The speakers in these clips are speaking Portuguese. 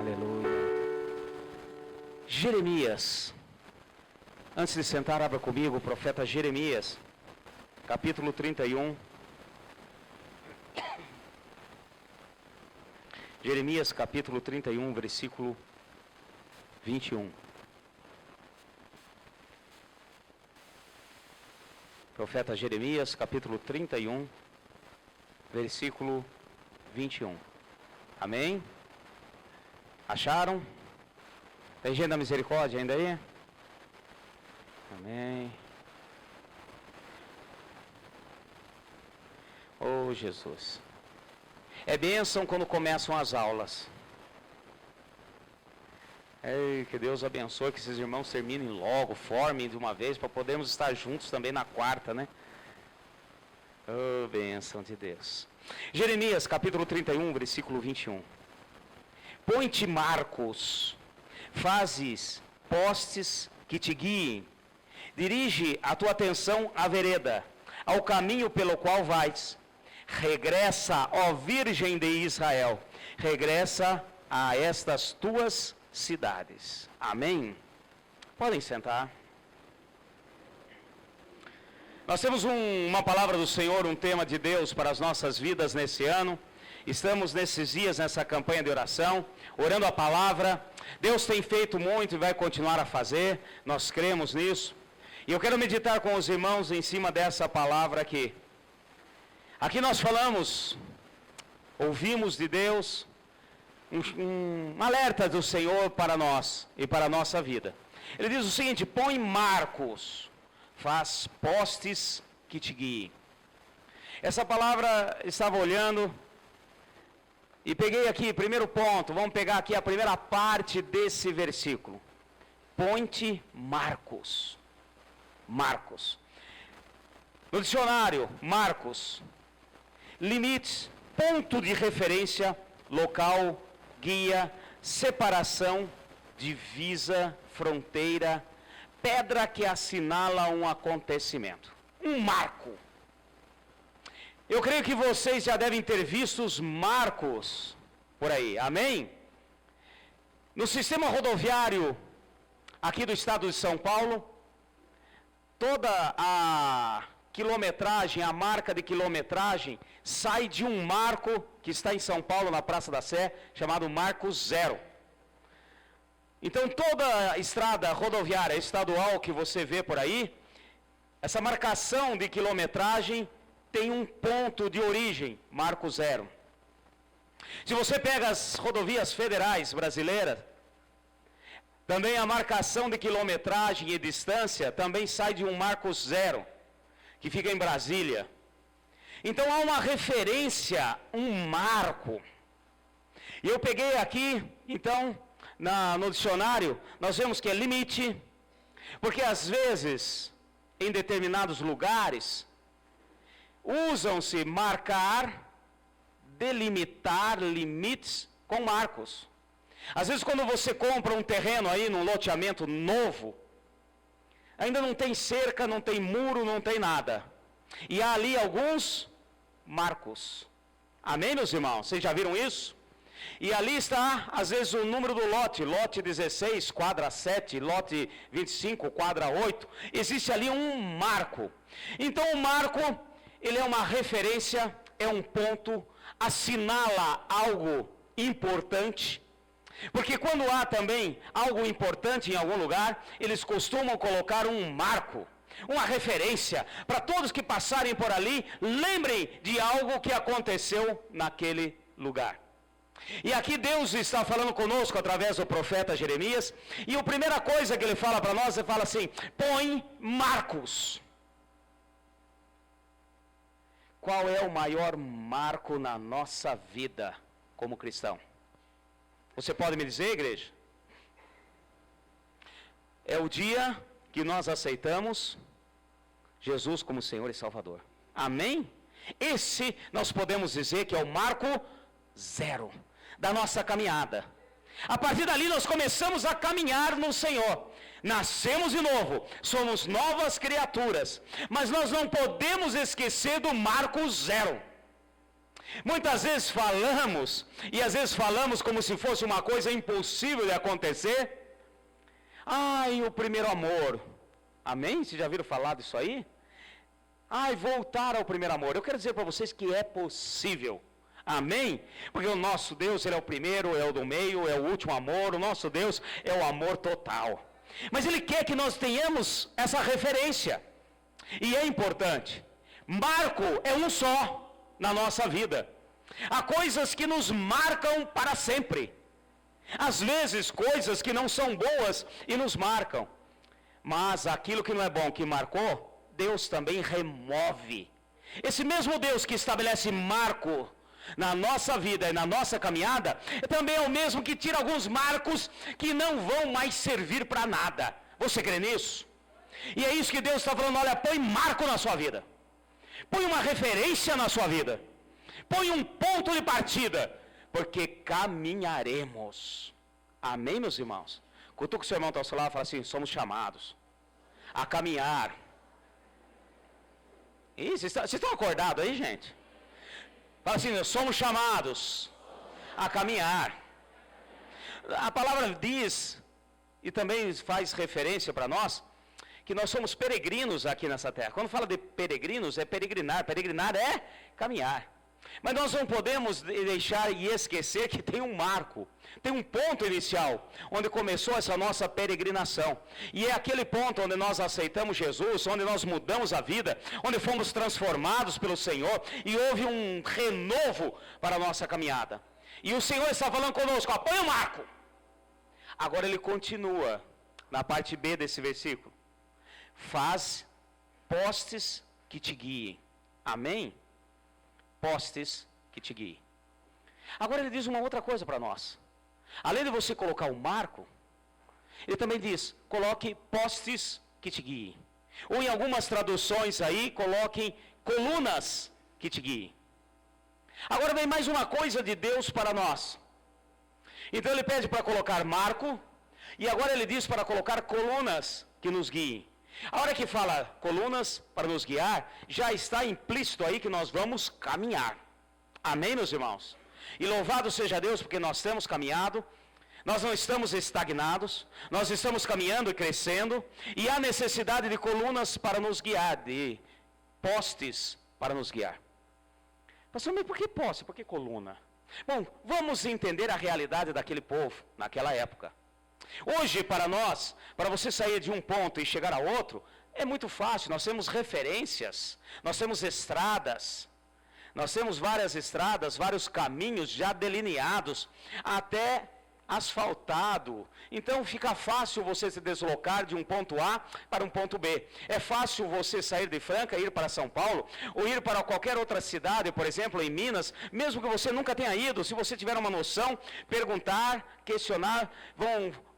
Aleluia. Jeremias. Antes de sentar, abra comigo o profeta Jeremias, capítulo 31. Jeremias, capítulo 31, versículo 21. Profeta Jeremias, capítulo 31, versículo 21. Amém? Acharam? Tem gente da misericórdia ainda aí? Amém. Oh, Jesus. É bênção quando começam as aulas. Ei, que Deus abençoe, que esses irmãos terminem logo, formem de uma vez, para podermos estar juntos também na quarta, né? Oh, bênção de Deus. Jeremias, capítulo 31, versículo 21. Põe-te marcos, fazes postes que te guiem. Dirige a tua atenção à vereda, ao caminho pelo qual vais. Regressa, ó Virgem de Israel, regressa a estas tuas cidades. Amém? Podem sentar. Nós temos uma palavra do Senhor, um tema de Deus para as nossas vidas nesse ano. Estamos nesses dias, nessa campanha de oração, orando a palavra. Deus tem feito muito e vai continuar a fazer, nós cremos nisso. E eu quero meditar com os irmãos em cima dessa palavra aqui. Aqui nós falamos, ouvimos de Deus, um alerta do Senhor para nós e para a nossa vida. Ele diz o seguinte: põe marcos, faz postes que te guiem. Essa palavra, estava olhando e peguei aqui, primeiro ponto, vamos pegar aqui a primeira parte desse versículo. Põe-te marcos. Marcos. No dicionário, marcos, limites, ponto de referência, local, guia, separação, divisa, fronteira, pedra que assinala um acontecimento. Um marco. Eu creio que vocês já devem ter visto os marcos por aí, amém? No sistema rodoviário aqui do estado de São Paulo, toda a quilometragem, a marca de quilometragem, sai de um marco que está em São Paulo, na Praça da Sé, chamado Marco Zero. Então toda a estrada rodoviária estadual que você vê por aí, essa marcação de quilometragem tem um ponto de origem, Marco Zero. Se você pega as rodovias federais brasileiras, também a marcação de quilometragem e distância também sai de um Marco Zero, que fica em Brasília. Então há uma referência, um marco. E eu peguei aqui, então, no dicionário, nós vemos que é limite, porque às vezes, em determinados lugares, usam-se marcar, delimitar limites com marcos. Às vezes quando você compra um terreno aí num loteamento novo, ainda não tem cerca, não tem muro, não tem nada. E há ali alguns marcos. Amém, meus irmãos? Vocês já viram isso? E ali está, às vezes, o número do lote. Lote 16, quadra 7, lote 25, quadra 8. Existe ali um marco. Então o marco, ele é uma referência, é um ponto, assinala algo importante. Porque quando há também algo importante em algum lugar, eles costumam colocar um marco, uma referência, para todos que passarem por ali, lembrem de algo que aconteceu naquele lugar. E aqui Deus está falando conosco através do profeta Jeremias, e a primeira coisa que ele fala para nós, ele fala assim: põe marcos. Qual é o maior marco na nossa vida como cristão? Você pode me dizer, igreja? É o dia que nós aceitamos Jesus como Senhor e Salvador. Amém? Esse nós podemos dizer que é o marco zero da nossa caminhada. A partir dali nós começamos a caminhar no Senhor. Nascemos de novo, somos novas criaturas. Mas nós não podemos esquecer do marco zero. Muitas vezes falamos, e às vezes falamos como se fosse uma coisa impossível de acontecer. Ai, o primeiro amor. Amém? Vocês já viram falar disso aí? Ai, voltar ao primeiro amor. Eu quero dizer para vocês que é possível. Amém? Porque o nosso Deus, Ele é o primeiro, é o do meio, é o último amor. O nosso Deus é o amor total. Mas Ele quer que nós tenhamos essa referência. E é importante. Marco é um só na nossa vida. Há coisas que nos marcam para sempre. Às vezes coisas que não são boas e nos marcam. Mas aquilo que não é bom, que marcou, Deus também remove. Esse mesmo Deus que estabelece marco na nossa vida e na nossa caminhada, também é o mesmo que tira alguns marcos que não vão mais servir para nada. Você crê nisso? E é isso que Deus está falando, olha, põe marco na sua vida. Põe uma referência na sua vida. Põe um ponto de partida, porque caminharemos. Amém, meus irmãos? Cutuca o seu irmão ao seu lado e fala assim, somos chamados a caminhar. Ih, vocês estão acordados aí, gente? Fala assim, somos chamados a caminhar. A palavra diz, e também faz referência para nós, que nós somos peregrinos aqui nessa terra. Quando fala de peregrinos, é peregrinar. Peregrinar é caminhar. Mas nós não podemos deixar e esquecer que tem um marco, tem um ponto inicial, onde começou essa nossa peregrinação. E é aquele ponto onde nós aceitamos Jesus, onde nós mudamos a vida, onde fomos transformados pelo Senhor, e houve um renovo para a nossa caminhada. E o Senhor está falando conosco, ó, põe o marco. Agora ele continua, na parte B desse versículo. Faz postes que te guiem. Amém? Postes que te guiem. Agora ele diz uma outra coisa para nós. Além de você colocar o marco, ele também diz, coloque postes que te guiem. Ou em algumas traduções aí, coloquem colunas que te guiem. Agora vem mais uma coisa de Deus para nós. Então ele pede para colocar marco, e agora ele diz para colocar colunas que nos guiem. A hora que fala colunas para nos guiar, já está implícito aí que nós vamos caminhar. Amém, meus irmãos? E louvado seja Deus, porque nós temos caminhado, nós não estamos estagnados, nós estamos caminhando e crescendo, e há necessidade de colunas para nos guiar, de postes para nos guiar. Pastor, mas por que poste? Por que coluna? Bom, vamos entender a realidade daquele povo, naquela época. Hoje, para nós, para você sair de um ponto e chegar a outro, é muito fácil. Nós temos referências, nós temos estradas, nós temos várias estradas, vários caminhos já delineados, até asfaltado. Então fica fácil você se deslocar de um ponto A para um ponto B. É fácil você sair de Franca e ir para São Paulo, ou ir para qualquer outra cidade, por exemplo, em Minas, mesmo que você nunca tenha ido. Se você tiver uma noção, perguntar, questionar,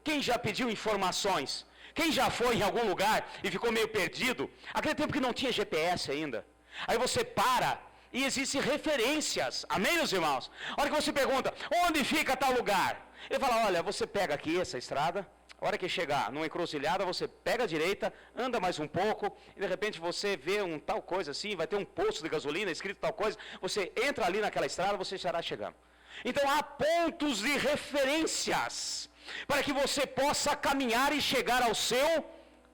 quem já pediu informações? Quem já foi em algum lugar e ficou meio perdido? Aquele tempo que não tinha GPS ainda. Aí você para e existem referências. Amém, meus irmãos? A hora que você pergunta, onde fica tal lugar? Ele fala, olha, você pega aqui essa estrada, a hora que chegar numa encruzilhada, você pega a direita, anda mais um pouco, e de repente você vê um tal coisa assim, vai ter um posto de gasolina escrito tal coisa, você entra ali naquela estrada, você estará chegando. Então há pontos de referências, para que você possa caminhar e chegar ao seu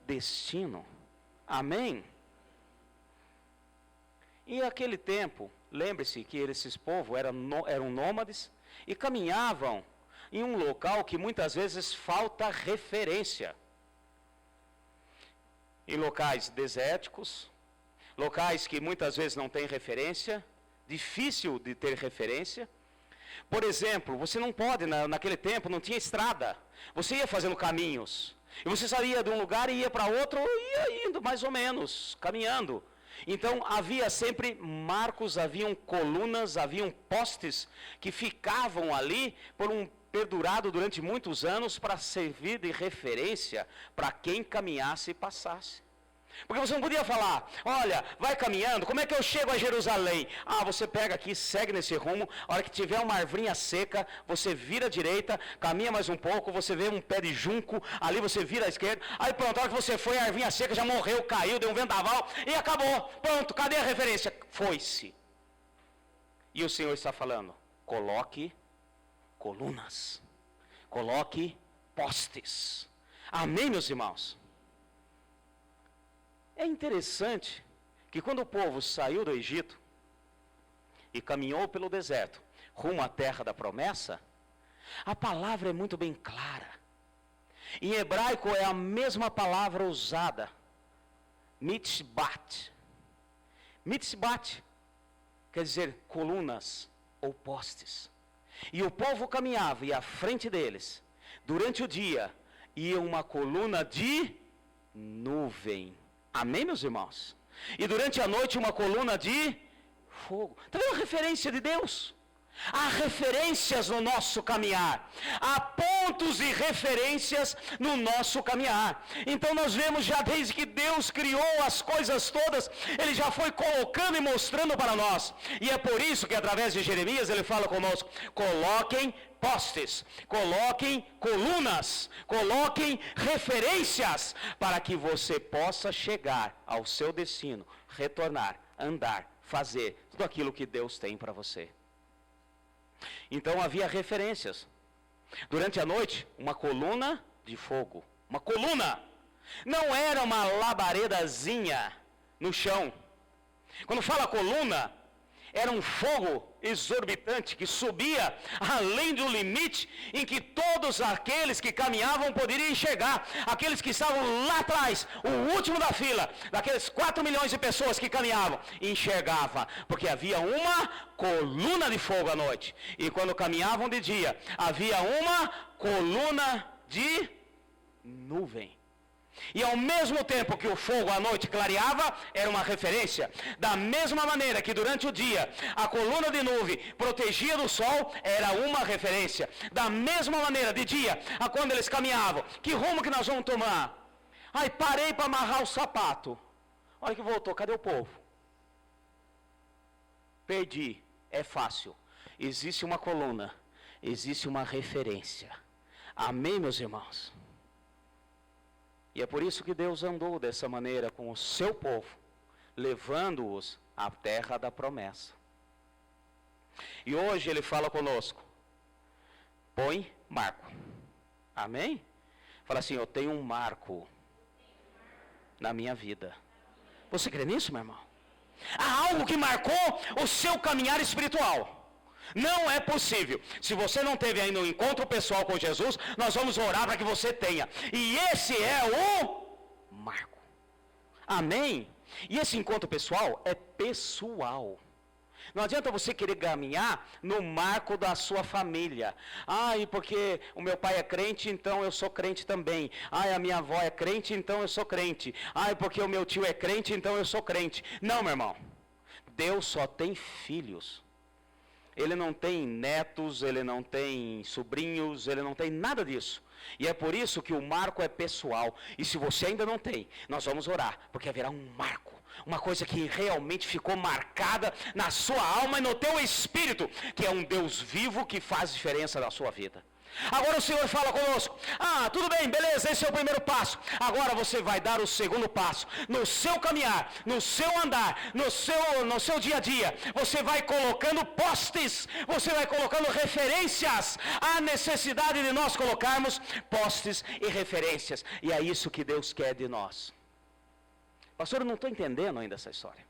destino. Amém? E naquele tempo, lembre-se que esses povos eram nômades e caminhavam em um local que muitas vezes falta referência. Em locais desérticos, locais que muitas vezes não tem referência, difícil de ter referência. Por exemplo, você não pode, naquele tempo não tinha estrada, você ia fazendo caminhos, e você saía de um lugar e ia para outro, ia indo mais ou menos, caminhando. Então havia sempre marcos, haviam colunas, haviam postes que ficavam ali perdurado durante muitos anos para servir de referência para quem caminhasse e passasse. Porque você não podia falar, olha, vai caminhando, como é que eu chego a Jerusalém? Ah, você pega aqui, segue nesse rumo, a hora que tiver uma arvrinha seca, você vira à direita, caminha mais um pouco, você vê um pé de junco, ali você vira à esquerda, aí pronto, a hora que você foi, a arvinha seca já morreu, caiu, deu um vendaval e acabou. Pronto, cadê a referência? Foi-se. E o Senhor está falando, coloque colunas, coloque postes. Amém, meus irmãos? É interessante que quando o povo saiu do Egito e caminhou pelo deserto, rumo à terra da promessa, a palavra é muito bem clara. Em hebraico é a mesma palavra usada, mitzbat. Mitzbat quer dizer colunas ou postes. E o povo caminhava e à frente deles, durante o dia, ia uma coluna de nuvem. Amém, meus irmãos? E durante a noite uma coluna de fogo. Está vendo a referência de Deus? Há referências no nosso caminhar. Há pontos e referências no nosso caminhar. Então nós vemos já desde que Deus criou as coisas todas, Ele já foi colocando e mostrando para nós. E é por isso que através de Jeremias Ele fala conosco, coloquem postes, coloquem colunas, coloquem referências, para que você possa chegar ao seu destino, retornar, andar, fazer tudo aquilo que Deus tem para você. Então havia referências. Durante a noite, uma coluna de fogo. Uma coluna. Não era uma labaredazinha no chão. Quando fala coluna, era um fogo exorbitante que subia além do limite em que todos aqueles que caminhavam poderiam enxergar. Aqueles que estavam lá atrás, o último da fila, daqueles 4 milhões de pessoas que caminhavam, enxergava, porque havia uma coluna de fogo à noite. E quando caminhavam de dia, havia uma coluna de nuvem. E ao mesmo tempo que o fogo à noite clareava, era uma referência. Da mesma maneira que durante o dia a coluna de nuvem protegia do sol, era uma referência. Da mesma maneira de dia, a quando eles caminhavam, que rumo que nós vamos tomar? Ai, parei para amarrar o sapato. Olha que voltou, cadê o povo? Perdi, é fácil. Existe uma coluna, existe uma referência. Amém, meus irmãos? E é por isso que Deus andou dessa maneira com o seu povo, levando-os à terra da promessa. E hoje Ele fala conosco, põe marco. Amém? Fala assim, eu tenho um marco na minha vida. Você crê nisso, meu irmão? Há algo que marcou o seu caminhar espiritual. Não é possível. Se você não teve ainda um encontro pessoal com Jesus, nós vamos orar para que você tenha. E esse é o marco. Amém? E esse encontro pessoal é pessoal. Não adianta você querer caminhar no marco da sua família. Ai, porque o meu pai é crente, então eu sou crente também. Ai, a minha avó é crente, então eu sou crente. Ai, porque o meu tio é crente, então eu sou crente. Não, meu irmão. Deus só tem filhos. Ele não tem netos, ele não tem sobrinhos, ele não tem nada disso. E é por isso que o marco é pessoal. E se você ainda não tem, nós vamos orar, porque haverá um marco. Uma coisa que realmente ficou marcada na sua alma e no teu espírito, que é um Deus vivo que faz diferença na sua vida. Agora o Senhor fala conosco, tudo bem, beleza, esse é o primeiro passo. Agora você vai dar o segundo passo. No seu caminhar, no seu andar, no seu dia a dia, você vai colocando postes, você vai colocando referências. Há necessidade de nós colocarmos postes e referências. E é isso que Deus quer de nós. Pastor, eu não estou entendendo ainda essa história.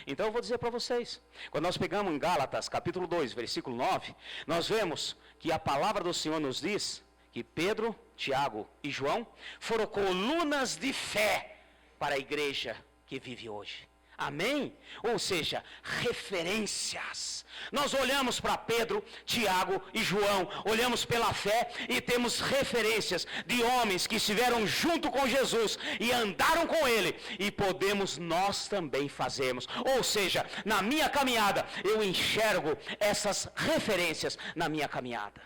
Então eu vou dizer para vocês, quando nós pegamos em Gálatas, capítulo 2, versículo 9, nós vemos que a palavra do Senhor nos diz que Pedro, Tiago e João foram colunas de fé para a igreja que vive hoje. Amém? Ou seja, referências. Nós olhamos para Pedro, Tiago e João, olhamos pela fé e temos referências de homens que estiveram junto com Jesus e andaram com Ele, e podemos nós também fazermos. Ou seja, na minha caminhada, eu enxergo essas referências na minha caminhada.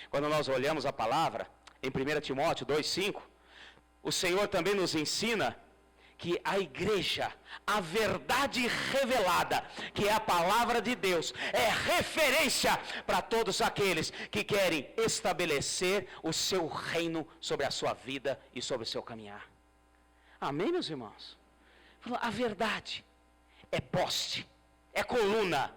Quando nós olhamos a palavra, em 1 Timóteo 2,5, o Senhor também nos ensina que a igreja, a verdade revelada, que é a palavra de Deus, é referência para todos aqueles que querem estabelecer o seu reino sobre a sua vida e sobre o seu caminhar. Amém, meus irmãos? A verdade é poste, é coluna,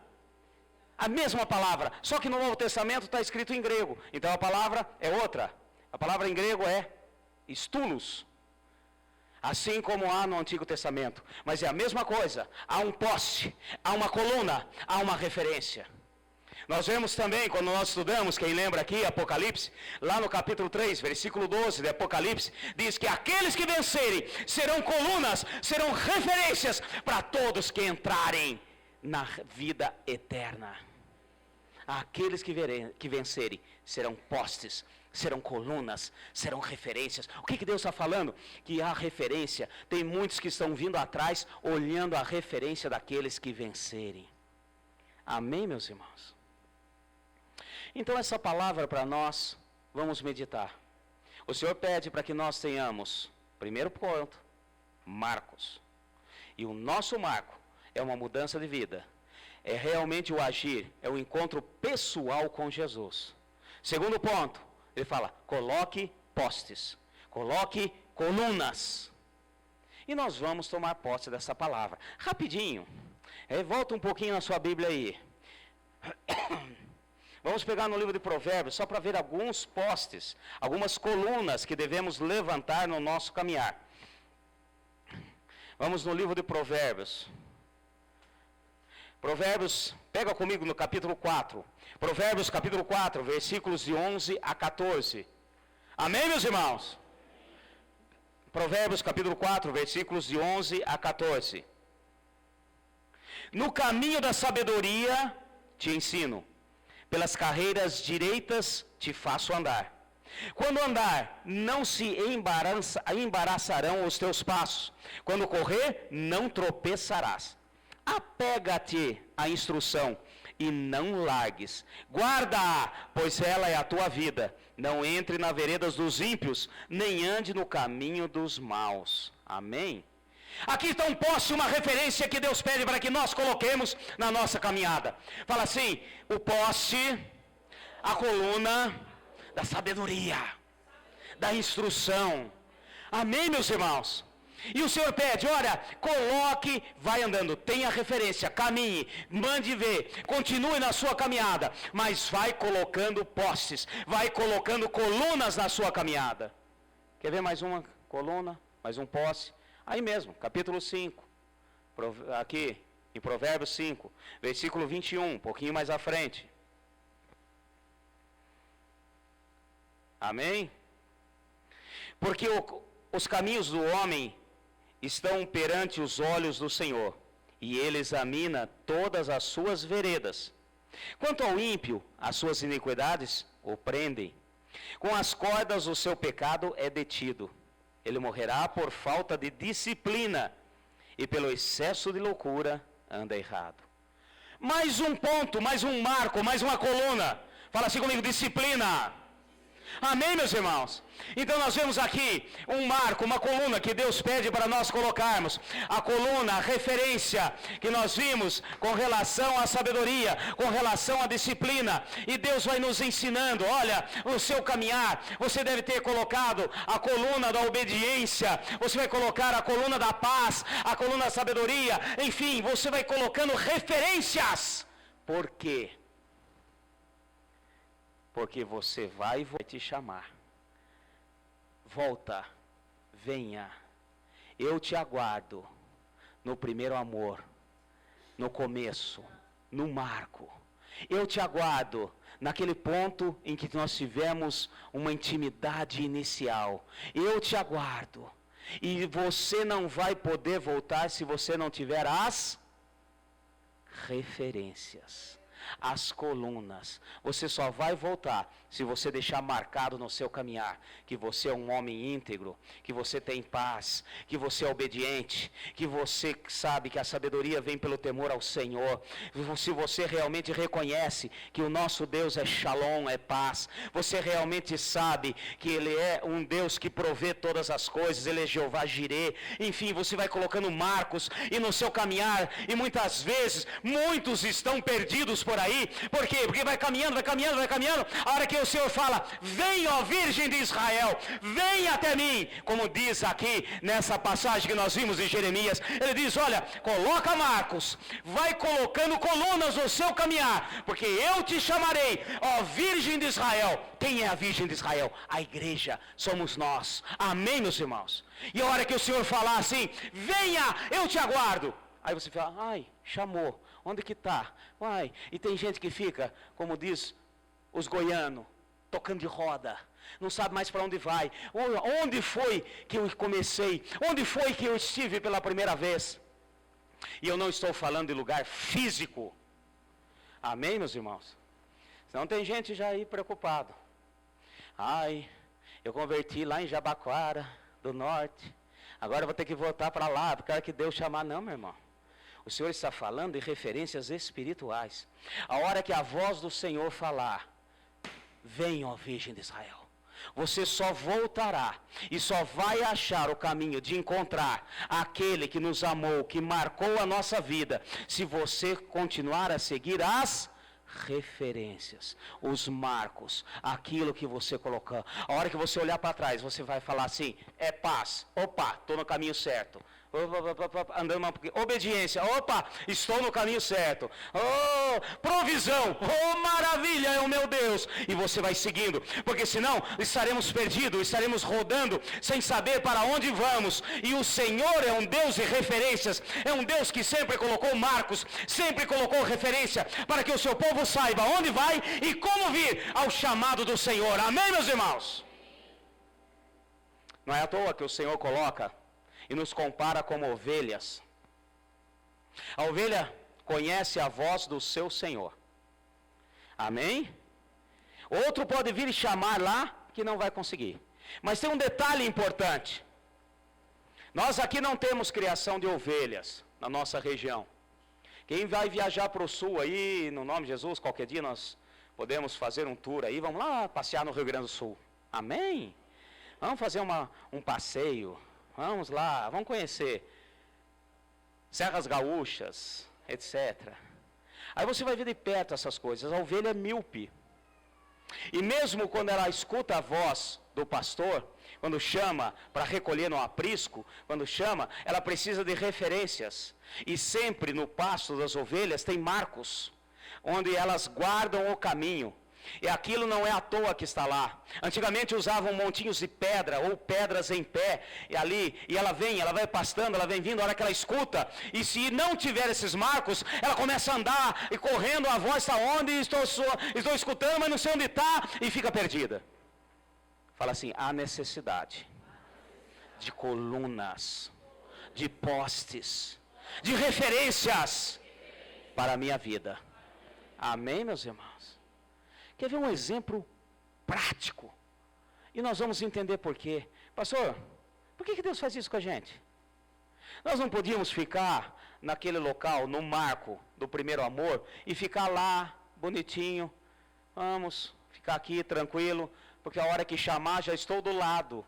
A mesma palavra, só que no Novo Testamento está escrito em grego. Então a palavra é outra. A palavra em grego é stulos. Assim como há no Antigo Testamento. Mas é a mesma coisa. Há um poste, há uma coluna, há uma referência. Nós vemos também, quando nós estudamos, quem lembra aqui, Apocalipse, lá no capítulo 3, versículo 12 de Apocalipse, diz que aqueles que vencerem serão colunas, serão referências para todos que entrarem na vida eterna. Aqueles que vencerem serão postes, serão colunas, serão referências. O que Deus está falando? Que a referência, tem muitos que estão vindo atrás, olhando a referência daqueles que vencerem. Amém, meus irmãos? Então essa palavra para nós, vamos meditar. O Senhor pede para que nós tenhamos, primeiro ponto, marcos. E o nosso marco é uma mudança de vida. É realmente o agir, é o encontro pessoal com Jesus. Segundo ponto, ele fala, coloque postes, coloque colunas. E nós vamos tomar posse dessa palavra. Rapidinho, volta um pouquinho na sua Bíblia aí. Vamos pegar no livro de Provérbios, só para ver alguns postes, algumas colunas que devemos levantar no nosso caminhar. Vamos no livro de Provérbios. Provérbios, pega comigo no capítulo 4. Provérbios capítulo 4, versículos de 11 a 14. Amém, meus irmãos? Provérbios capítulo 4, versículos de 11 a 14. No caminho da sabedoria te ensino, pelas carreiras direitas te faço andar. Quando andar, não se embaraçarão os teus passos. Quando correr, não tropeçarás. Apega-te à instrução e não largues. Guarda-a, pois ela é a tua vida. Não entre nas veredas dos ímpios, nem ande no caminho dos maus. Amém? Aqui está um poste, uma referência que Deus pede para que nós coloquemos na nossa caminhada. Fala assim, o poste, a coluna da sabedoria, da instrução. Amém, meus irmãos? E o Senhor pede, olha, coloque, vai andando, tenha referência, caminhe, mande ver, continue na sua caminhada, mas vai colocando postes, vai colocando colunas na sua caminhada. Quer ver mais uma coluna, mais um poste? Aí mesmo, capítulo 5, aqui em Provérbios 5, versículo 21, um pouquinho mais à frente. Amém? Porque os caminhos do homem estão perante os olhos do Senhor, e Ele examina todas as suas veredas. Quanto ao ímpio, as suas iniquidades o prendem. Com as cordas o seu pecado é detido. Ele morrerá por falta de disciplina, e pelo excesso de loucura anda errado. Mais um ponto, mais um marco, mais uma coluna. Fala assim comigo, disciplina. Amém, meus irmãos? Então nós vemos aqui um marco, uma coluna que Deus pede para nós colocarmos. A coluna, a referência que nós vimos com relação à sabedoria, com relação à disciplina. E Deus vai nos ensinando, olha, no seu caminhar, você deve ter colocado a coluna da obediência, você vai colocar a coluna da paz, a coluna da sabedoria, enfim, você vai colocando referências. Por quê? Porque você vai te chamar. Volta, venha, eu te aguardo no primeiro amor, no começo, no marco. Eu te aguardo naquele ponto em que nós tivemos uma intimidade inicial. Eu te aguardo. E você não vai poder voltar se você não tiver as referências, as colunas. Você só vai voltar se você deixar marcado no seu caminhar que você é um homem íntegro, que você tem paz, que você é obediente, que você sabe que a sabedoria vem pelo temor ao Senhor. Se você realmente reconhece que o nosso Deus é Shalom, é paz, você realmente sabe que Ele é um Deus que provê todas as coisas, Ele é Jeová Jireh. Enfim, você vai colocando marcos e no seu caminhar, e muitas vezes muitos estão perdidos por por aí. Por quê? Porque vai caminhando, vai caminhando, vai caminhando. A hora que o Senhor fala, vem, ó Virgem de Israel, vem até mim. Como diz aqui nessa passagem que nós vimos em Jeremias, ele diz, olha, coloca marcos, vai colocando colunas no seu caminhar, porque eu te chamarei, ó Virgem de Israel. Quem é a Virgem de Israel? A igreja, somos nós. Amém, meus irmãos? E a hora que o Senhor falar assim, venha, eu te aguardo. Aí você fala, ai, chamou, onde que está? Ai, e tem gente que fica, como diz os goianos, tocando de roda, não sabe mais para onde vai. Onde foi que eu comecei? Onde foi que eu estive pela primeira vez? E eu não estou falando de lugar físico. Amém, meus irmãos? Senão tem gente já aí preocupado. Ai, eu converti lá em Jabaquara do Norte, agora eu vou ter que voltar para lá, porque a hora que Deus chamar, não, meu irmão. O Senhor está falando de referências espirituais. A hora que a voz do Senhor falar, vem, ó Virgem de Israel. Você só voltará e só vai achar o caminho de encontrar aquele que nos amou, que marcou a nossa vida, se você continuar a seguir as referências, os marcos, aquilo que você colocou. A hora que você olhar para trás, você vai falar assim, é paz, opa, estou no caminho certo. Andando uma obediência, opa, estou no caminho certo. Oh, provisão, oh, maravilha é o meu Deus. E você vai seguindo, porque senão estaremos perdidos, estaremos rodando sem saber para onde vamos. E o Senhor é um Deus de referências, é um Deus que sempre colocou marcos, sempre colocou referência para que o seu povo saiba onde vai e como vir ao chamado do Senhor. Amém, meus irmãos? Não é à toa que o Senhor coloca e nos compara como ovelhas. A ovelha conhece a voz do seu Senhor. Amém? Outro pode vir e chamar lá, que não vai conseguir. Mas tem um detalhe importante. Nós aqui não temos criação de ovelhas na nossa região. Quem vai viajar para o sul aí, no nome de Jesus, qualquer dia nós podemos fazer um tour aí, vamos lá passear no Rio Grande do Sul. Amém? Vamos fazer um passeio. Vamos lá, vamos conhecer Serras Gaúchas, etc. Aí você vai ver de perto essas coisas. A ovelha é míope. E mesmo quando ela escuta a voz do pastor, quando chama para recolher no aprisco, quando chama, ela precisa de referências. E sempre no pasto das ovelhas tem marcos, onde elas guardam o caminho. E aquilo não é à toa que está lá. Antigamente usavam montinhos de pedra ou pedras em pé e ali, e ela vai pastando, ela vem vindo, a hora que ela escuta, e se não tiver esses marcos, ela começa a andar e correndo, a voz está onde? Estou escutando, mas não sei onde está, e fica perdida. Fala assim, há necessidade de colunas, de postes, de referências para a minha vida. Amém, meus irmãos? Quer ver um exemplo prático? E nós vamos entender por quê. Pastor, por que Deus faz isso com a gente? Nós não podíamos ficar naquele local, no marco do primeiro amor, e ficar lá, bonitinho. Vamos ficar aqui, tranquilo, porque a hora que chamar, já estou do lado.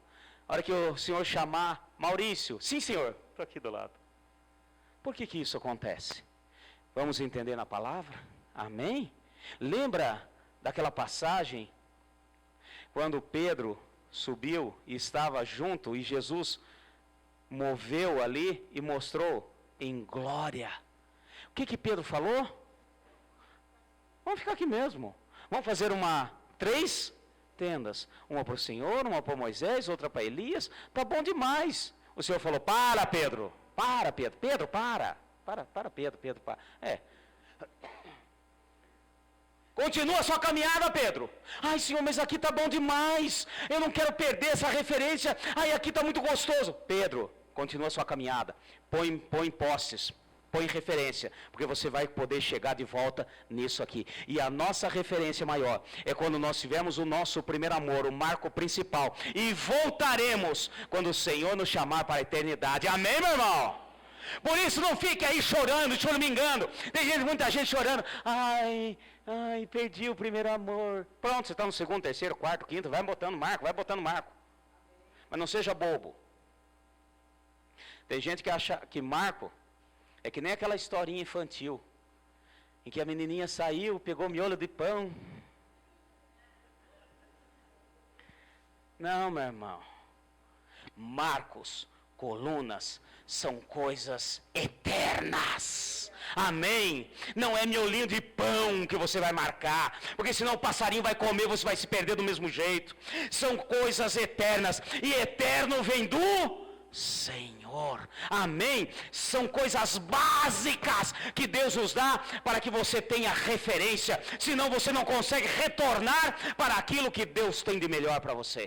A hora que o Senhor chamar, Maurício, sim senhor, estou aqui do lado. Por que isso acontece? Vamos entender na palavra? Amém? Lembra daquela passagem, quando Pedro subiu e estava junto, e Jesus moveu ali e mostrou em glória. O que Pedro falou? Vamos ficar aqui mesmo. Vamos fazer 3 tendas. Uma para o Senhor, uma para Moisés, outra para Elias. Está bom demais. O Senhor falou, para Pedro. Para Pedro. Pedro, para. Para Pedro, para. Continua a sua caminhada, Pedro. Ai, Senhor, mas aqui está bom demais. Eu não quero perder essa referência. Ai, aqui está muito gostoso. Pedro, continua a sua caminhada. Põe postes, põe referência, porque você vai poder chegar de volta nisso aqui. E a nossa referência maior é quando nós tivermos o nosso primeiro amor, o marco principal. E voltaremos quando o Senhor nos chamar para a eternidade. Amém, meu irmão? Por isso não fique aí chorando, choramingando. Tem muita gente chorando. Ai, perdi o primeiro amor. Pronto, você está no 2º, 3º, 4º, 5º, vai botando marco. Mas não seja bobo. Tem gente que acha que marco é que nem aquela historinha infantil. em que a menininha saiu, pegou miolo de pão. Não, meu irmão. Marcos, colunas, são coisas eternas. Amém? Não é miolinho de pão que você vai marcar, porque senão o passarinho vai comer, você vai se perder do mesmo jeito. São coisas eternas, e eterno vem do Senhor. Amém? São coisas básicas que Deus nos dá para que você tenha referência, senão você não consegue retornar para aquilo que Deus tem de melhor para você.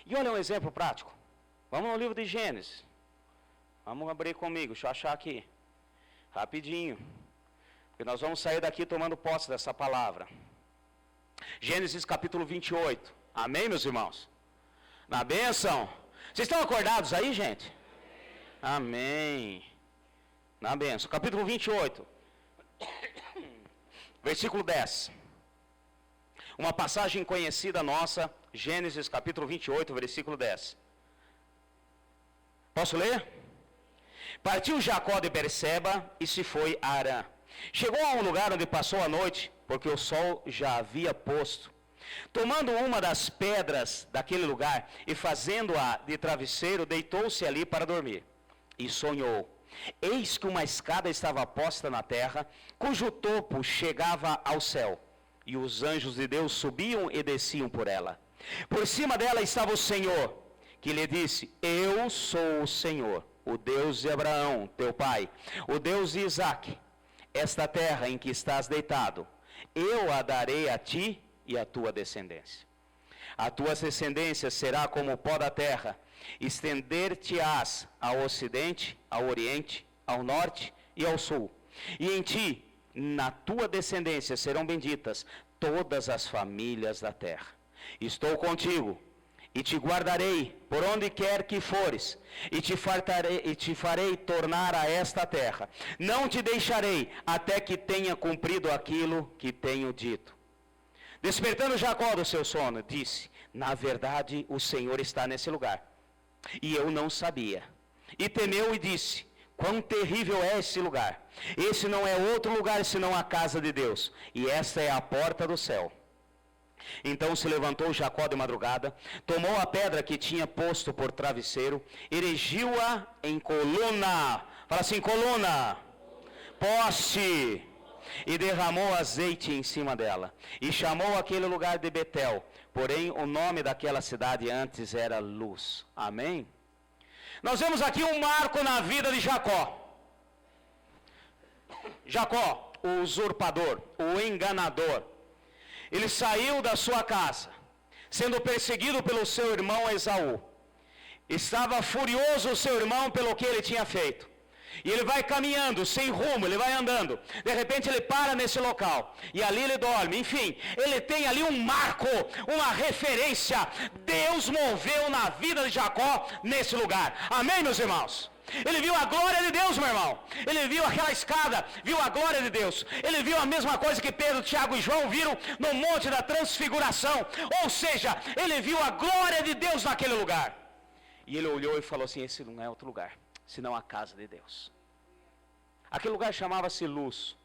E olha um exemplo prático. Vamos no livro de Gênesis. Vamos abrir comigo, deixa eu achar aqui. Rapidinho. Porque nós vamos sair daqui tomando posse dessa palavra. Gênesis capítulo 28. Amém, meus irmãos? Na bênção. Vocês estão acordados aí, gente? Amém. Na bênção. Capítulo 28. Versículo 10. Uma passagem conhecida nossa. Gênesis capítulo 28, versículo 10. Posso ler? Partiu Jacó de Berseba e se foi a Harã. Chegou a um lugar onde passou a noite, porque o sol já havia posto. Tomando uma das pedras daquele lugar e fazendo-a de travesseiro, deitou-se ali para dormir. E sonhou. Eis que uma escada estava posta na terra, cujo topo chegava ao céu. E os anjos de Deus subiam e desciam por ela. Por cima dela estava o Senhor, que lhe disse: Eu sou o Senhor, o Deus de Abraão, teu pai, o Deus de Isaque. Esta terra em que estás deitado, eu a darei a ti e à tua descendência. A tua descendência será como o pó da terra, estender-te-ás ao ocidente, ao oriente, ao norte e ao sul. E em ti, na tua descendência, serão benditas todas as famílias da terra. Estou contigo, e te guardarei por onde quer que fores, e te farei tornar a esta terra. Não te deixarei até que tenha cumprido aquilo que tenho dito. Despertando Jacó do seu sono, disse: Na verdade, o Senhor está nesse lugar. E eu não sabia. E temeu e disse: Quão terrível é esse lugar! Esse não é outro lugar senão a casa de Deus, e esta é a porta do céu. Então se levantou Jacó de madrugada, tomou a pedra que tinha posto por travesseiro, erigiu-a em coluna. Fala assim: coluna, poste. E derramou azeite em cima dela. E chamou aquele lugar de Betel. Porém o nome daquela cidade antes era Luz. Amém? Nós vemos aqui um marco na vida de Jacó. Jacó, o usurpador, o enganador. Ele saiu da sua casa, sendo perseguido pelo seu irmão Esaú. Estava furioso o seu irmão pelo que ele tinha feito. E ele vai caminhando, sem rumo, ele vai andando. De repente ele para nesse local. E ali ele dorme. Enfim, ele tem ali um marco, uma referência. Deus moveu na vida de Jacó nesse lugar. Amém, meus irmãos? Ele viu a glória de Deus, meu irmão. Ele viu aquela escada, viu a glória de Deus. Ele viu a mesma coisa que Pedro, Tiago e João viram no Monte da Transfiguração. Ou seja, ele viu a glória de Deus naquele lugar. E ele olhou e falou assim: esse não é outro lugar, senão a casa de Deus. Aquele lugar chamava-se Luz.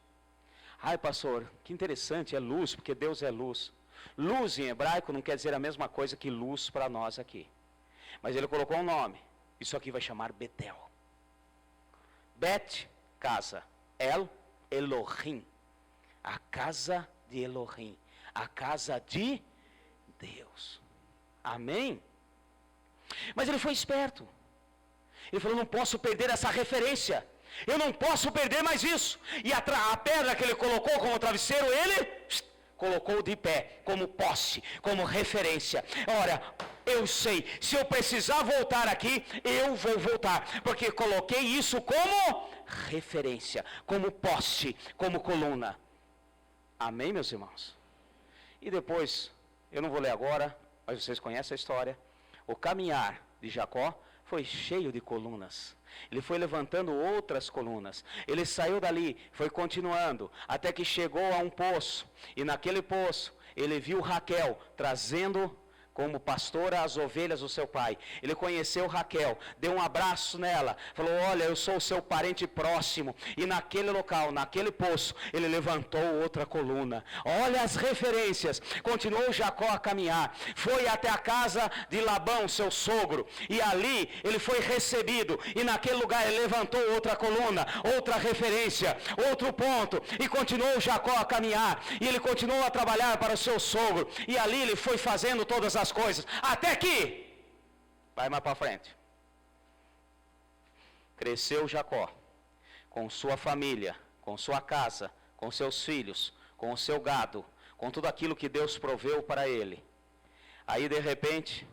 Ai, pastor, que interessante, é luz, porque Deus é luz. Luz em hebraico não quer dizer a mesma coisa que luz para nós aqui. Mas ele colocou um nome. Isso aqui vai chamar Betel. Bet, casa. El, Elohim. A casa de Elohim. A casa de Deus. Amém? Mas ele foi esperto. Ele falou: não posso perder essa referência. Eu não posso perder mais isso. E a pedra que ele colocou como travesseiro, ele colocou de pé, como posse, como referência. Ora, eu sei, se eu precisar voltar aqui, eu vou voltar, porque coloquei isso como referência, como poste, como coluna. Amém, meus irmãos? E depois, eu não vou ler agora, mas vocês conhecem a história. O caminhar de Jacó foi cheio de colunas. Ele foi levantando outras colunas. Ele saiu dali, foi continuando, até que chegou a um poço. E naquele poço, ele viu Raquel trazendo como pastora as ovelhas do seu pai. Ele conheceu Raquel, deu um abraço nela, falou: olha, eu sou o seu parente próximo. E naquele local, naquele poço, ele levantou outra coluna. Olha as referências. Continuou Jacó a caminhar, foi até a casa de Labão, seu sogro, e ali ele foi recebido, e naquele lugar ele levantou outra coluna, outra referência, outro ponto, e continuou Jacó a caminhar, e ele continuou a trabalhar para o seu sogro, e ali ele foi fazendo todas as coisas, até que, vai mais para frente, cresceu Jacó, com sua família, com sua casa, com seus filhos, com o seu gado, com tudo aquilo que Deus proveu para ele. Aí de repente,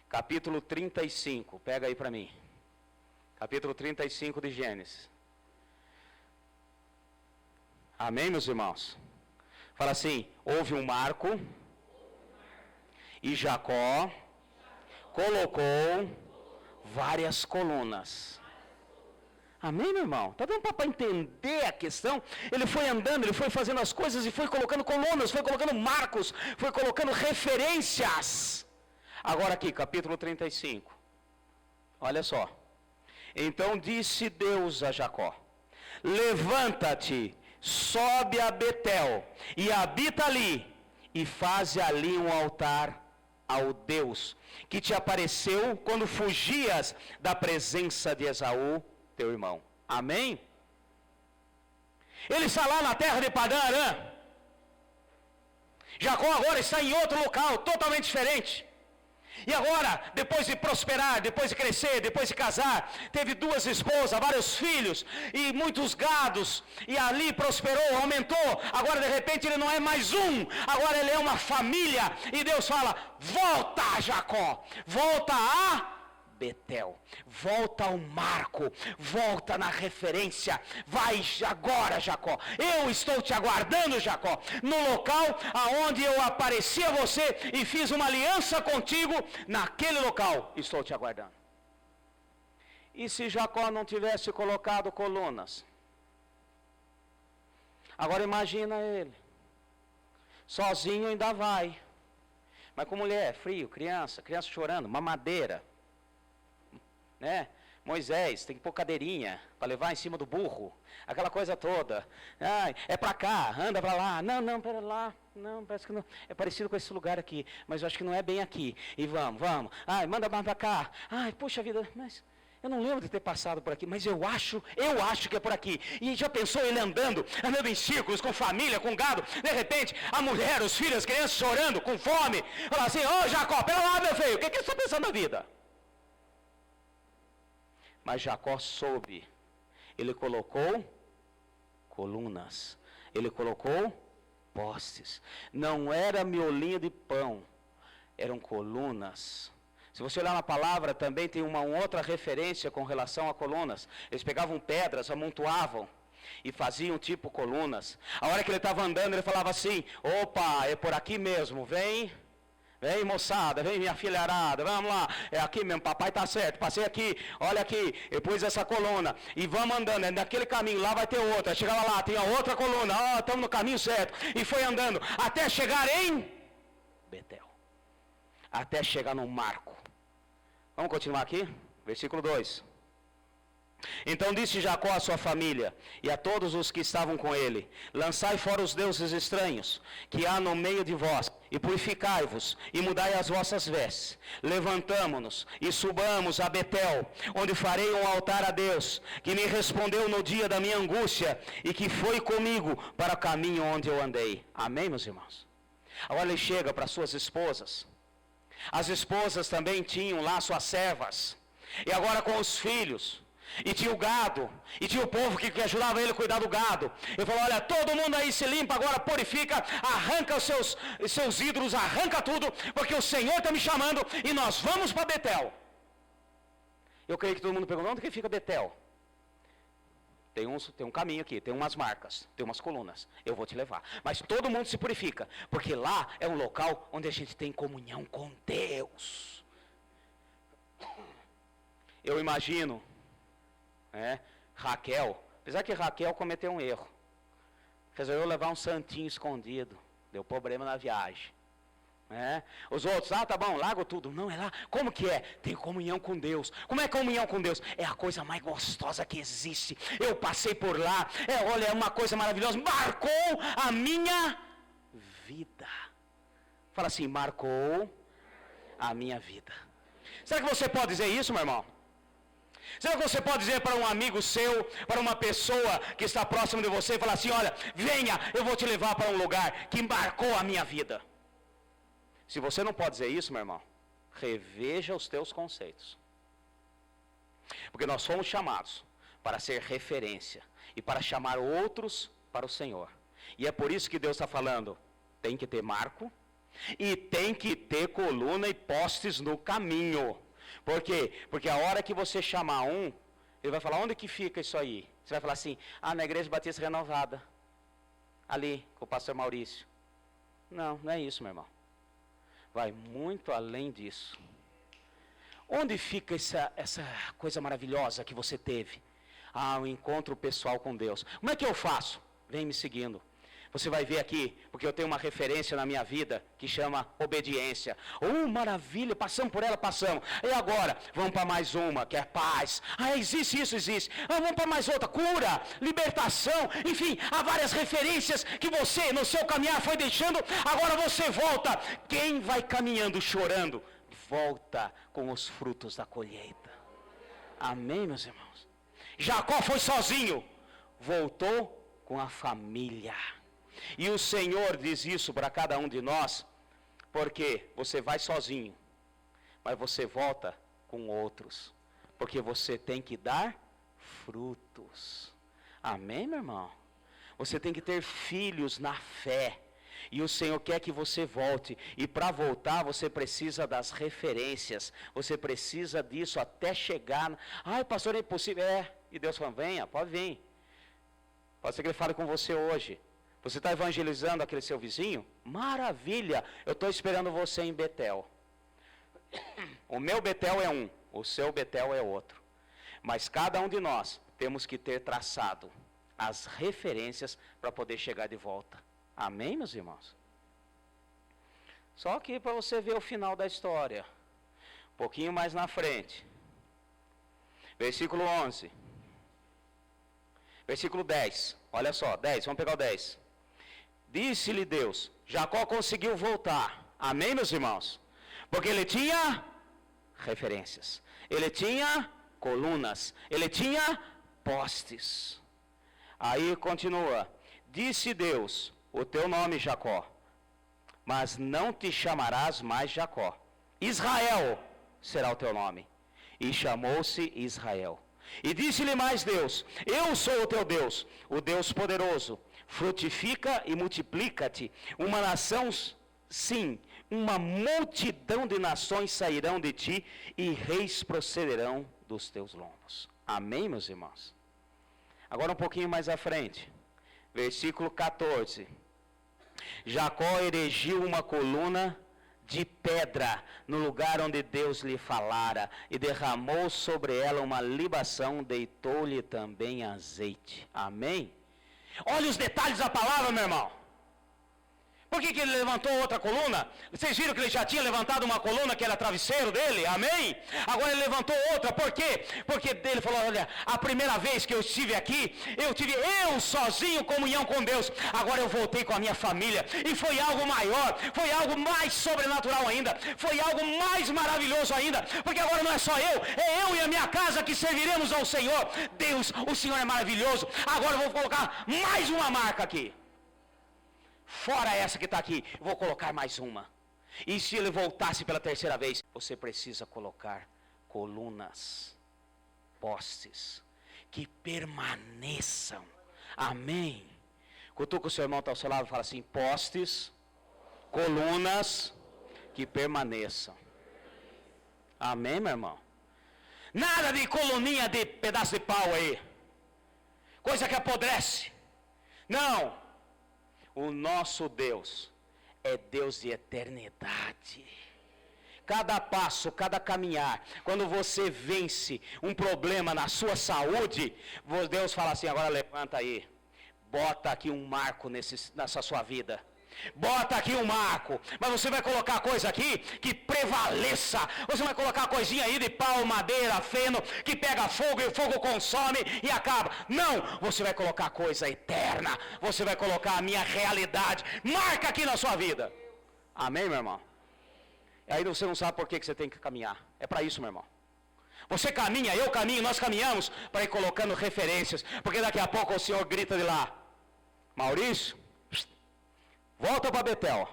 capítulo 35, pega aí para mim, capítulo 35 de Gênesis. Amém, meus irmãos? Fala assim: houve um marco, e Jacó colocou várias colunas. Amém, meu irmão? Está dando para entender a questão? Ele foi andando, ele foi fazendo as coisas e foi colocando colunas, foi colocando marcos, foi colocando referências. Agora aqui, capítulo 35. Olha só. Então disse Deus a Jacó: levanta-te, sobe a Betel, e habita ali, e faze ali um altar ao Deus que te apareceu quando fugias da presença de Esaú, teu irmão. Amém? Ele está lá na terra de Padã Arã. Jacó agora está em outro local, totalmente diferente. E agora, depois de prosperar, depois de crescer, depois de casar, teve 2 esposas, vários filhos e muitos gados, e ali prosperou, aumentou. Agora de repente ele não é mais um, agora ele é uma família. E Deus fala: volta, Jacó, volta a Betel, volta ao marco, volta na referência, vai agora, Jacó, eu estou te aguardando, Jacó, no local aonde eu apareci a você e fiz uma aliança contigo, naquele local estou te aguardando. E se Jacó não tivesse colocado colunas? Agora imagina ele, sozinho ainda vai, mas com mulher, frio, criança chorando, mamadeira, né? Moisés tem que pôr cadeirinha para levar em cima do burro, aquela coisa toda. Ah, é para cá, anda para lá. Não, pera lá. Não, parece que não. É parecido com esse lugar aqui, mas eu acho que não é bem aqui. E vamos. Ai, manda mais para cá. Ai, puxa vida, mas eu não lembro de ter passado por aqui, mas eu acho que é por aqui. E já pensou ele andando em círculos, com família, com gado, de repente, a mulher, os filhos, as crianças chorando, com fome. Fala assim: ô Jacó, pera lá, meu filho, o que você está pensando na vida? Mas Jacó soube, ele colocou colunas, ele colocou postes, não era miolinho de pão, eram colunas. Se você olhar na palavra, também tem uma outra referência com relação a colunas. Eles pegavam pedras, amontoavam e faziam tipo colunas. A hora que ele estava andando, ele falava assim: opa, é por aqui mesmo, vem moçada, vem minha filharada, vamos lá, é aqui mesmo, papai está certo, passei aqui, olha aqui, eu pus essa coluna, e vamos andando, é naquele caminho, lá vai ter outra, chegava lá, tem a outra coluna, estamos no caminho certo, e foi andando, até chegar em Betel, até chegar no marco. Vamos continuar aqui, versículo 2. Então disse Jacó à sua família e a todos os que estavam com ele: lançai fora os deuses estranhos que há no meio de vós, e purificai-vos, e mudai as vossas vestes. Levantamo-nos e subamos a Betel, onde farei um altar a Deus, que me respondeu no dia da minha angústia, e que foi comigo para o caminho onde eu andei. Amém, meus irmãos? Agora ele chega para suas esposas. As esposas também tinham lá suas servas, e agora com os filhos. E tinha o gado, e tinha o povo que ajudava ele a cuidar do gado. Ele falou: olha, todo mundo aí se limpa agora, purifica, arranca os seus ídolos, arranca tudo, porque o Senhor está me chamando e nós vamos para Betel. Eu creio que todo mundo perguntou: onde que fica Betel? Tem um caminho aqui, tem umas marcas, tem umas colunas, eu vou te levar. Mas todo mundo se purifica, porque lá é um local onde a gente tem comunhão com Deus. Eu imagino, Raquel, apesar que Raquel cometeu um erro, resolveu levar um santinho escondido, deu problema na viagem, Os outros, tá bom, largo tudo. Não, é lá. Como que é? Tem comunhão com Deus. Como é comunhão com Deus? É a coisa mais gostosa que existe. Eu passei por lá. Olha, é uma coisa maravilhosa. Marcou a minha vida. Fala assim, marcou a minha vida. Será que você pode dizer isso, meu irmão? Será que você pode dizer para um amigo seu, para uma pessoa que está próximo de você, falar assim, olha, venha, eu vou te levar para um lugar que marcou a minha vida. Se você não pode dizer isso, meu irmão, reveja os teus conceitos. Porque nós fomos chamados para ser referência e para chamar outros para o Senhor. E é por isso que Deus está falando, tem que ter marco e tem que ter coluna e postes no caminho. Por quê? Porque a hora que você chamar um, ele vai falar, onde que fica isso aí? Você vai falar assim, na Igreja Batista Renovada, ali, com o pastor Maurício. Não, não é isso, meu irmão. Vai muito além disso. Onde fica essa coisa maravilhosa que você teve? O encontro pessoal com Deus. Como é que eu faço? Vem me seguindo. Você vai ver aqui, porque eu tenho uma referência na minha vida que chama obediência. Maravilha, passamos por ela, passamos. E agora, vamos para mais uma, que é paz. Existe isso, existe. Vamos para mais outra, cura, libertação. Enfim, há várias referências que você, no seu caminhar, foi deixando. Agora você volta. Quem vai caminhando, chorando, volta com os frutos da colheita. Amém, meus irmãos? Jacó foi sozinho, voltou com a família. E o Senhor diz isso para cada um de nós, porque você vai sozinho, mas você volta com outros, porque você tem que dar frutos. Amém, meu irmão? Você tem que ter filhos na fé, e o Senhor quer que você volte, e para voltar você precisa das referências, você precisa disso até chegar, pastor, é impossível, e Deus fala, venha, pode vir, pode ser que Ele fale com você hoje. Você está evangelizando aquele seu vizinho? Maravilha! Eu estou esperando você em Betel. O meu Betel é um, o seu Betel é outro. Mas cada um de nós temos que ter traçado as referências para poder chegar de volta. Amém, meus irmãos? Só que para você ver o final da história, um pouquinho mais na frente. Versículo 11. Versículo 10. Olha só, 10, vamos pegar o 10. Disse-lhe Deus, Jacó conseguiu voltar. Amém, meus irmãos? Porque ele tinha referências. Ele tinha colunas. Ele tinha postes. Aí continua. Disse Deus, o teu nome Jacó, mas não te chamarás mais Jacó. Israel será o teu nome. E chamou-se Israel. E disse-lhe mais Deus, eu sou o teu Deus, o Deus poderoso. Frutifica e multiplica-te. Uma nação, sim, uma multidão de nações sairão de ti e reis procederão dos teus lombos. Amém, meus irmãos? Agora um pouquinho mais à frente. Versículo 14. Jacó erigiu uma coluna de pedra no lugar onde Deus lhe falara e derramou sobre ela uma libação, deitou-lhe também azeite. Amém? Olha os detalhes da palavra, meu irmão. Por que ele levantou outra coluna? Vocês viram que ele já tinha levantado uma coluna que era travesseiro dele? Amém? Agora ele levantou outra. Por quê? Porque ele falou, olha, a primeira vez que eu estive aqui, eu tive sozinho comunhão com Deus. Agora eu voltei com a minha família. E foi algo maior, foi algo mais sobrenatural ainda. Foi algo mais maravilhoso ainda. Porque agora não é só eu, é eu e a minha casa que serviremos ao Senhor. Deus, o Senhor é maravilhoso. Agora eu vou colocar mais uma marca aqui. Fora essa que está aqui, eu vou colocar mais uma. E se ele voltasse pela terceira vez, você precisa colocar colunas, postes, que permaneçam. Amém? Cutuca o seu irmão está ao seu lado e fala assim, postes, colunas, que permaneçam. Amém, meu irmão? Nada de coluninha de pedaço de pau aí. Coisa que apodrece. Não. O nosso Deus é Deus de eternidade. Cada passo, cada caminhar, quando você vence um problema na sua saúde, Deus fala assim, agora levanta aí, bota aqui um marco nessa sua vida. Bota aqui um marco, mas você vai colocar coisa aqui que prevaleça. Você vai colocar coisinha aí de pau, madeira, feno, que pega fogo e o fogo consome e acaba. Não, você vai colocar coisa eterna. Você vai colocar a minha realidade. Marca aqui na sua vida. Amém, meu irmão? E aí você não sabe por que você tem que caminhar. É para isso, meu irmão. Você caminha, eu caminho, nós caminhamos para ir colocando referências. Porque daqui a pouco o Senhor grita de lá: Maurício, volta para Betel.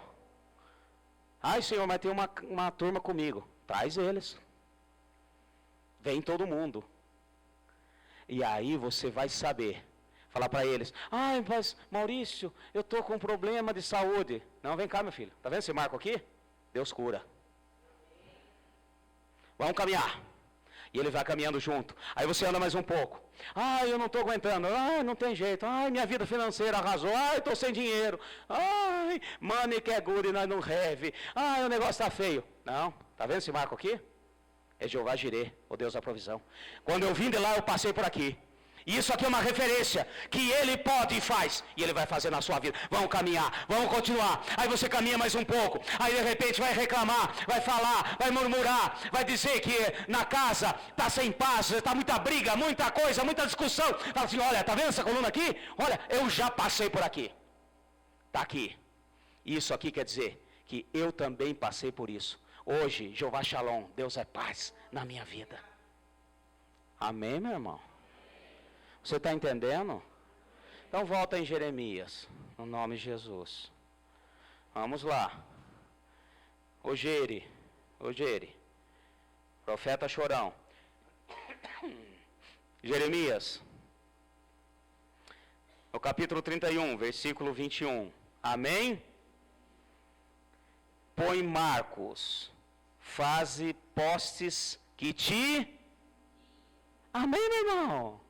Ai, Senhor, mas tem uma turma comigo. Traz eles. Vem todo mundo. E aí você vai saber. Falar para eles: ai, mas Maurício, eu estou com um problema de saúde. Não, vem cá, meu filho. Está vendo esse marco aqui? Deus cura. Vamos caminhar. E ele vai caminhando junto. Aí você anda mais um pouco. Ai, eu não estou aguentando. Ai, não tem jeito. Ai, minha vida financeira arrasou. Ai, estou sem dinheiro. Ai, money que é good e nós não have. Ai, o negócio está feio. Não, está vendo esse marco aqui? É Jeová Jirê, o Deus da provisão. Quando eu vim de lá, eu passei por aqui. E isso aqui é uma referência que Ele pode e faz. E Ele vai fazer na sua vida. Vamos caminhar, vamos continuar. Aí você caminha mais um pouco. Aí de repente vai reclamar, vai falar, vai murmurar. Vai dizer que na casa está sem paz, está muita briga, muita coisa, muita discussão. Fala assim: olha, está vendo essa coluna aqui? Olha, eu já passei por aqui. Está aqui. Isso aqui quer dizer que eu também passei por isso. Hoje, Jeová Shalom, Deus é paz na minha vida. Amém, meu irmão? Você está entendendo? Então volta em Jeremias, no nome de Jesus. Vamos lá. Ogere, profeta chorão. Jeremias, no capítulo 31, versículo 21. Amém? Põe marcos, faze postes que te... Amém, meu irmão?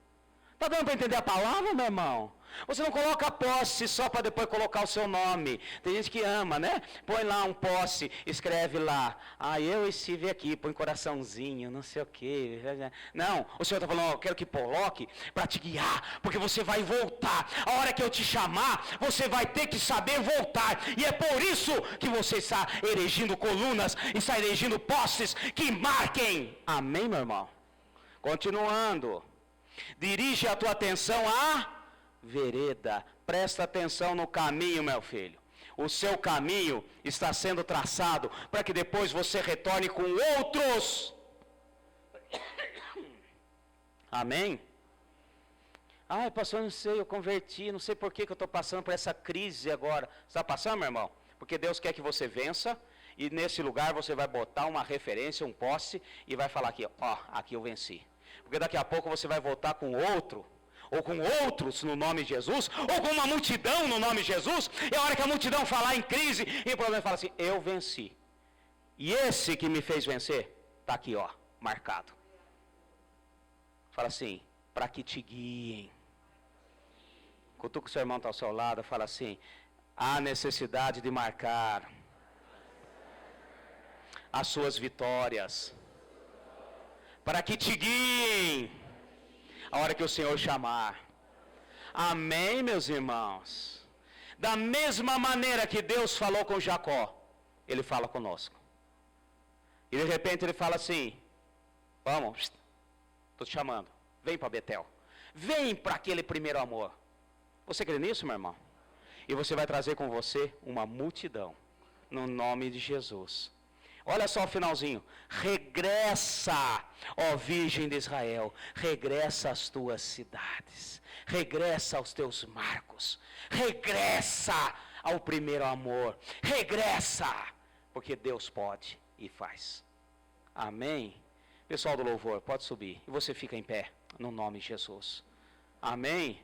Está dando para entender a palavra, meu irmão? Você não coloca poste só para depois colocar o seu nome. Tem gente que ama, né? Põe lá um poste, escreve lá: ah, eu estive aqui, põe coraçãozinho, não sei o quê. Não, o Senhor está falando: eu quero que coloque para te guiar, porque você vai voltar. A hora que eu te chamar, você vai ter que saber voltar. E é por isso que você está erigindo colunas, está erigindo postes que marquem. Amém, meu irmão? Continuando. Dirige a tua atenção à vereda. Presta atenção no caminho, meu filho. O seu caminho está sendo traçado para que depois você retorne com outros. Amém? Ai, pastor, não sei, eu converti, não sei por que eu estou passando por essa crise agora. Você está passando, meu irmão? Porque Deus quer que você vença. E nesse lugar você vai botar uma referência, um poste, e vai falar aqui: ó, aqui eu venci. Porque daqui a pouco você vai voltar com outro, ou com outros no nome de Jesus, ou com uma multidão no nome de Jesus. E a hora que a multidão falar em crise, e o problema fala assim: eu venci. E esse que me fez vencer, está aqui, ó, marcado. Fala assim: para que te guiem. Cutuca o seu irmão está ao seu lado, fala assim: há necessidade de marcar as suas vitórias, para que te guiem a hora que o Senhor chamar. Amém, meus irmãos? Da mesma maneira que Deus falou com Jacó, Ele fala conosco. E de repente Ele fala assim: vamos, estou te chamando, vem para Betel, vem para aquele primeiro amor. Você crê nisso, meu irmão? E você vai trazer com você uma multidão, no nome de Jesus. Olha só o finalzinho: regressa, ó Virgem de Israel, regressa às tuas cidades, regressa aos teus marcos, regressa ao primeiro amor, regressa, porque Deus pode e faz. Amém? Pessoal do louvor, pode subir, e você fica em pé, no nome de Jesus. Amém?